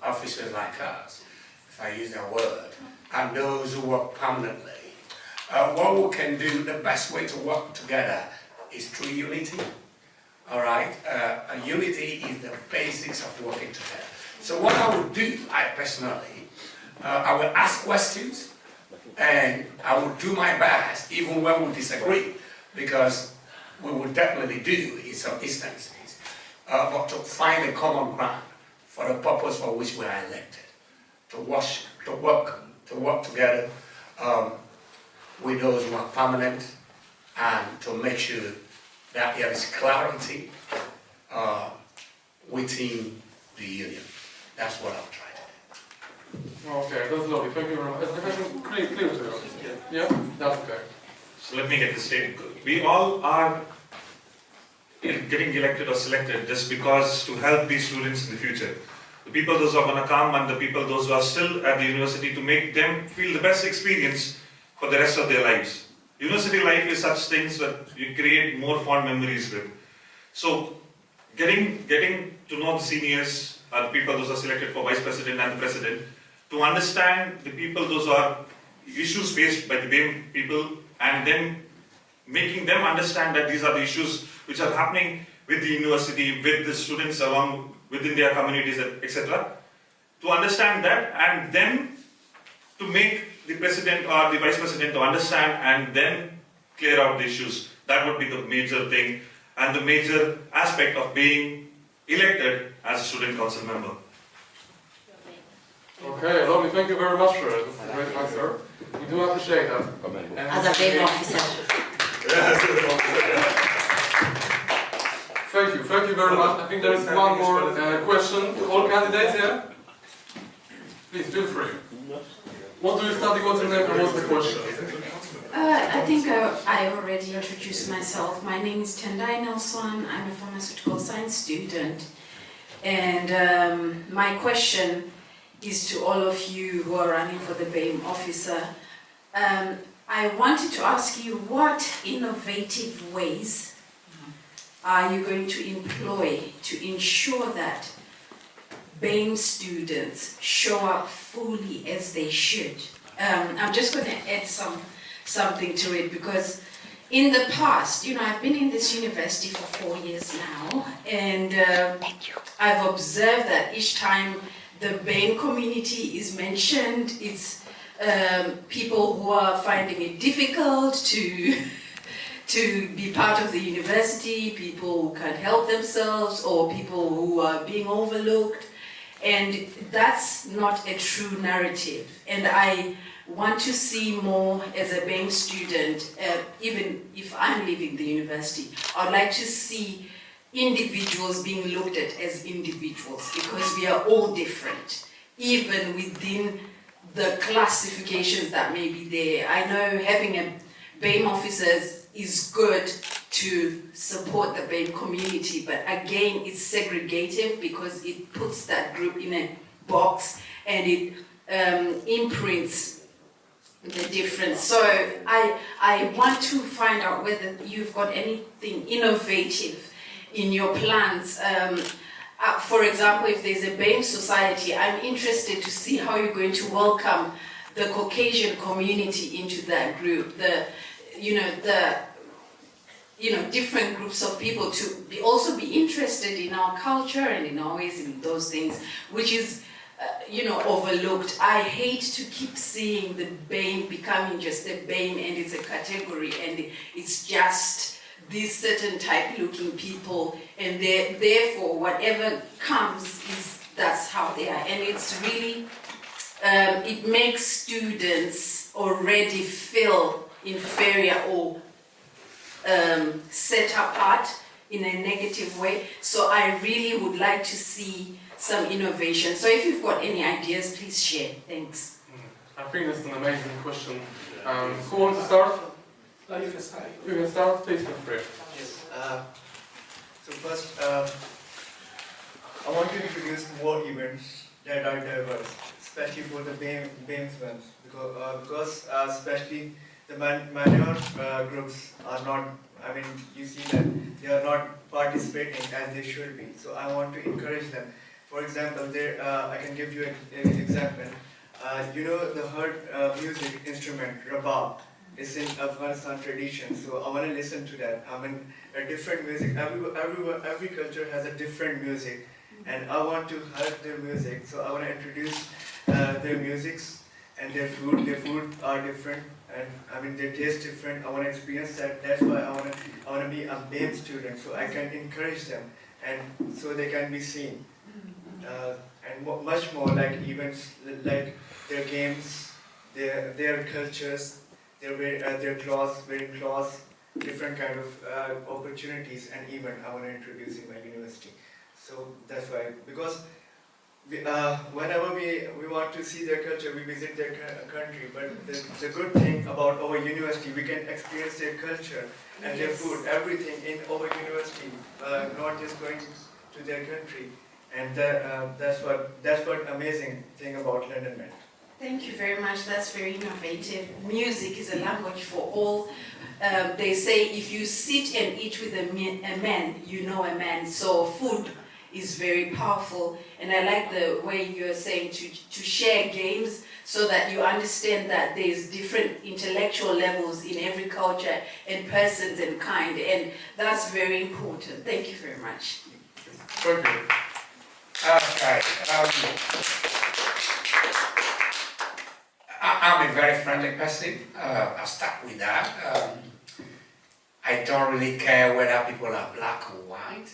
officers like us, if I use that word, and those who work permanently, what we can do, the best way to work together is through unity. All right? Unity is the basics of working together. So what I would do, I personally, I will ask questions, and I will do my best, even when we disagree, because we will definitely do in some instances, but to find a common ground for the purpose for which we are elected, to work together with those who are permanent, and to make sure that there is clarity within the union. That's what I'll try to do. Okay, that's lovely. Thank you very much. Is the question clear to you? Yeah, that's okay. So let me get this straight. We all are getting elected or selected just because to help these students in the future. The people those who are going to come and the people those who are still at the university, to make them feel the best experience for the rest of their lives. University life is such things that you create more fond memories with. So getting to know the seniors, the people those are selected for vice president and the president, to understand the people those are issues faced by the BAME people, and then making them understand that these are the issues which are happening with the university, with the students along within their communities, etc. To understand that, and then to make the president or the vice president to understand and then clear out the issues. That would be the major thing and the major aspect of being elected as a student council member. Okay, lovely. Thank you very much for it. That's a great answer. We do appreciate that. As a BAME officer. Thank you very much. I think there is one more question to all candidates here. Please, feel free. What do you study, what's your name, and what's the question? I think I already introduced myself. My name is Tendai Nelson. I'm a pharmaceutical science student. And my question is to all of you who are running for the BAME officer. I wanted to ask you, what innovative ways are you going to employ to ensure that BAME students show up fully as they should. I'm just going to add something to it, because in the past, I've been in this university for 4 years now, and I've observed that each time the BAME community is mentioned, it's people who are finding it difficult to be part of the university, people who can't help themselves, or people who are being overlooked. And that's not a true narrative. And I want to see more as a BAME student, even if I'm leaving the university. I'd like to see individuals being looked at as individuals, because we are all different, even within the classifications that may be there. I know having a BAME officers is good to support the BAME community, but again, it's segregative because it puts that group in a box and it imprints the difference. So I want to find out whether you've got anything innovative in your plans. For example, if there's a BAME society, I'm interested to see how you're going to welcome the Caucasian community into that group. Different groups of people to also be interested in our culture and in our ways and those things, which is, overlooked. I hate to keep seeing the BAME becoming just a BAME and it's a category and it's just these certain type looking people, and therefore whatever comes that's how they are. And it's really, it makes students already feel inferior or set apart in a negative way. So I really would like to see some innovation. So if you've got any ideas, please share. Thanks. I think that's an amazing question. Who wants to start? You can start. You can start, please feel free. Yes. So first, I want to introduce more events that are diverse, especially for the BAME ones, because especially the minor groups are not, you see that they are not participating as they should be. So I want to encourage them. For example, I can give you an example. The herd music instrument, rabab. It's in Afghanistan tradition, so I want to listen to that. A different music. Every culture has a different music, and I want to hear their music. So I want to introduce their musics and their food. Their food are different, and they taste different. I want to experience that. That's why I want to be a BAME student, so I can encourage them, and so they can be seen. And much more, like events, like their games, their cultures. Their clothes, wearing clothes, different kind of opportunities and event I want to introduce in my university. So that's why, because whenever we want to see their culture, we visit their country. But the good thing about our university, we can experience their culture and their food, everything in our university, not just going to their country. And that's what amazing thing about London Met. Thank you very much. That's very innovative. Music is a language for all. They say if you sit and eat with a man, you know a man. So food is very powerful. And I like the way you're saying to share games so that you understand that there's different intellectual levels in every culture and persons and kind. And that's very important. Thank you very much. Thank you. Okay. I'm a very friendly person. I'll start with that. I don't really care whether people are black or white.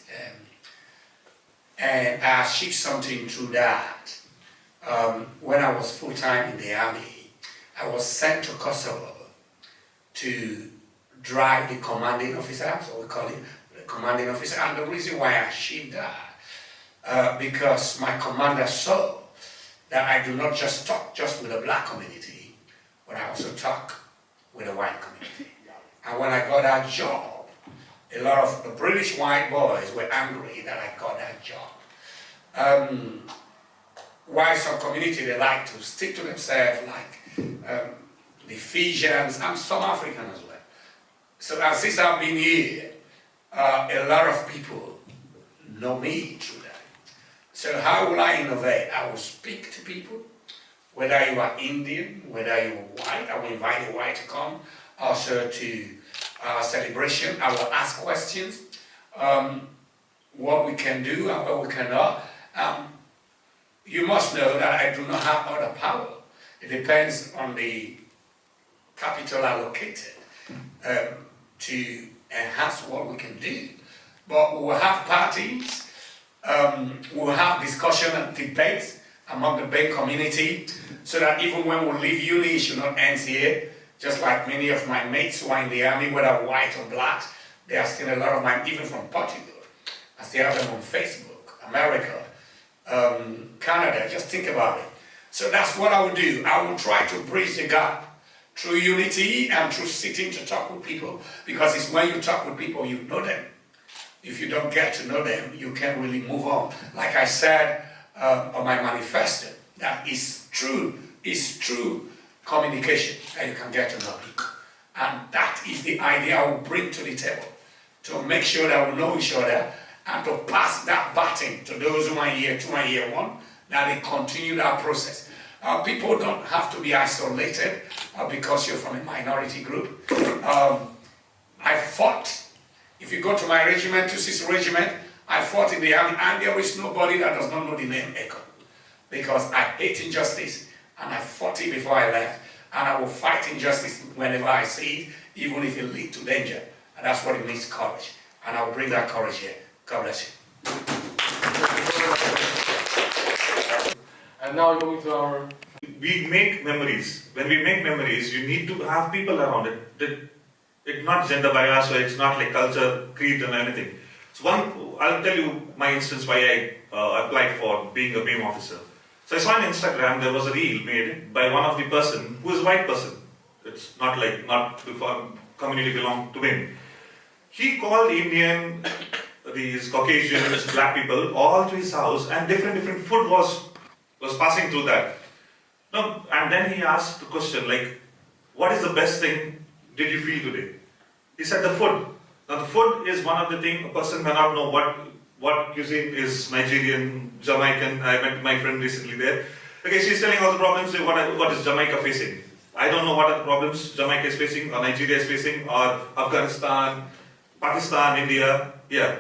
And I achieved something through that. When I was full-time in the army, I was sent to Kosovo to drive the commanding officer, so we call it the commanding officer. And the reason why I achieved that, because my commander saw that I do not just talk just with the black community, but I also talk with the white community. And when I got that job, a lot of the British white boys were angry that I got that job. While some community, they like to stick to themselves, like the Fijians. I'm South African as well. So since I've been here, a lot of people know me through that. So how will I innovate? I will speak to people, whether you are Indian, whether you are white. I will invite a white to come also to our celebration. I will ask questions, what we can do and what we cannot. You must know that I do not have all the power. It depends on the capital allocated to enhance what we can do. But we will have parties, we will have discussion and debates among the BAME community, so that even when we leave uni, it should not end here. Just like many of my mates who are in the army, whether white or black, there are still a lot of mine, even from Portugal. I still have them on Facebook, America, Canada, just think about it. So that's what I will do. I will try to bridge the gap through unity and through sitting to talk with people, because it's when you talk with people you know them. If you don't get to know them, you can't really move on. Like I said on my manifesto, that is true communication, that you can get to know people. And that is the idea I will bring to the table, to make sure that we know each other and to pass that baton to those who are in year 2 and year 1, that they continue that process. People don't have to be isolated because you're from a minority group. I fought. If you go to my regiment, 26th Regiment, I fought in the army, and there is nobody that does not know the name Echo. Because I hate injustice, and I fought it before I left, and I will fight injustice whenever I see it, even if it leads to danger. And that's what it means, courage. And I will bring that courage here. God bless you. And now we're going to our... We make memories. When we make memories, you need to have people around it. It's not gender bias, or it's not like culture, creed and anything. So I'll tell you my instance why I applied for being a BAME officer. So I saw on Instagram there was a reel made by one of the person who is a white person. It's not before community belong to BAME. He called Indian, these Caucasians, black people, all to his house, and different food was passing through that. No, and then he asked the question like, what is the best thing did you feel today? He said the food. Now the food is one of the things a person may not know what cuisine is Nigerian, Jamaican. I met my friend recently there. Okay, she's telling all the problems, what is Jamaica facing. I don't know what are the problems Jamaica is facing, or Nigeria is facing, or Afghanistan, Pakistan, India. Yeah.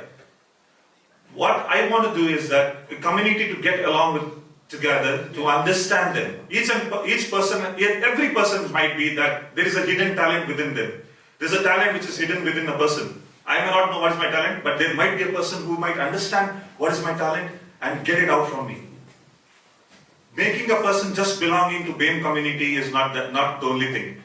What I want to do is that a community to get along together, to understand them. Each person, every person might be that there is a hidden talent within them. There's a talent which is hidden within a person. I may not know what is my talent, but there might be a person who might understand what is my talent and get it out from me. Making a person just belonging to BAME community is not the only thing.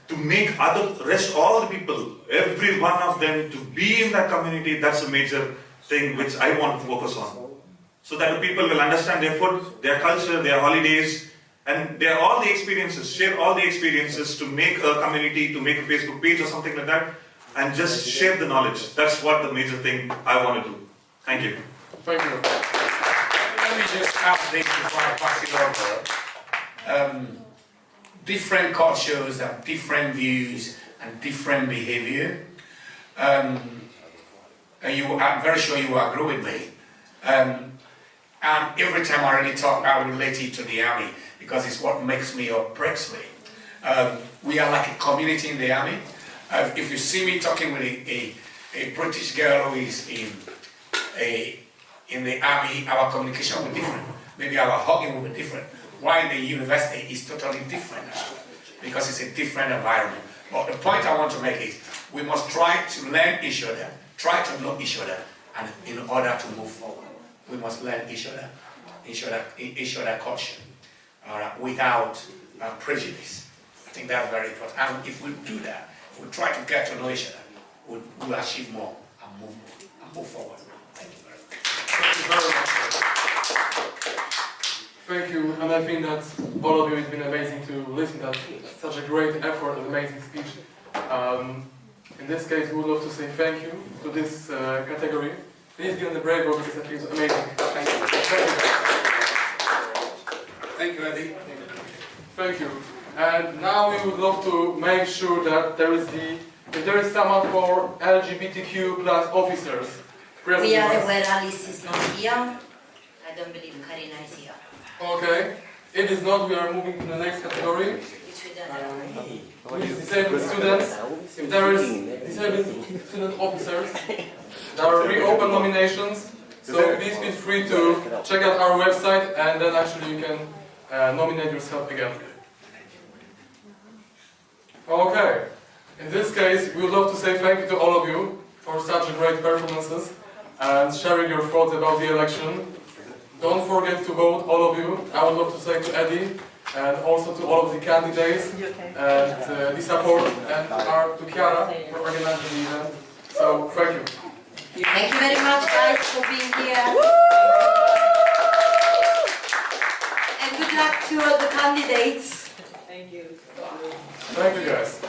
To make all the people, every one of them to be in that community, that's a major thing which I want to focus on. So that the people will understand their food, their culture, their holidays, and all the experiences, share all the experiences to make a community, to make a Facebook page or something like that, and just share the knowledge. That's what the major thing I want to do. Thank you. Thank you. Let me just add this before I pass it over. Different cultures have different views and different behavior. And I'm very sure you will agree with me. And every time I really talk, I relate it to the army, because it's what makes me or breaks me. We are like a community in the army. If you see me talking with a British girl who is in the army, our communication will be different. Maybe our hugging will be different. Why in the university is totally different, because it's a different environment. But the point I want to make is, we must try to learn each other, try to know each other, and in order to move forward, we must learn each other culture, without prejudice. I think that's very important. And if we do that, if we try to get to know each other, we'll achieve more and move forward. Thank you very much. Thank you, and I think that all of you, it's been amazing to listen to such a great effort and amazing speech. In this case, we would love to say thank you to this category. Please give them the brave because I think it's amazing. Thank you. Thank you, Eddie. Thank you. And now we would love to make sure that if there is someone for LGBTQ plus officers present. We are aware Alice is not here. I don't believe Karina is here. Okay. If it's not, we are moving to the next category. Which we don't have. Which is disabled students. If there is disabled student officers, there are reopen nominations. So please feel free to check out our website and then actually you can nominate yourself again. Okay. In this case, we would love to say thank you to all of you for such great performances and sharing your thoughts about the election. Don't forget to vote, all of you. I would love to say to Eddie and also to all of the candidates and the support and to Chiara for organizing the event. So, thank you. Thank you very much, guys, for being here. And good luck to all the candidates. Thank you, guys.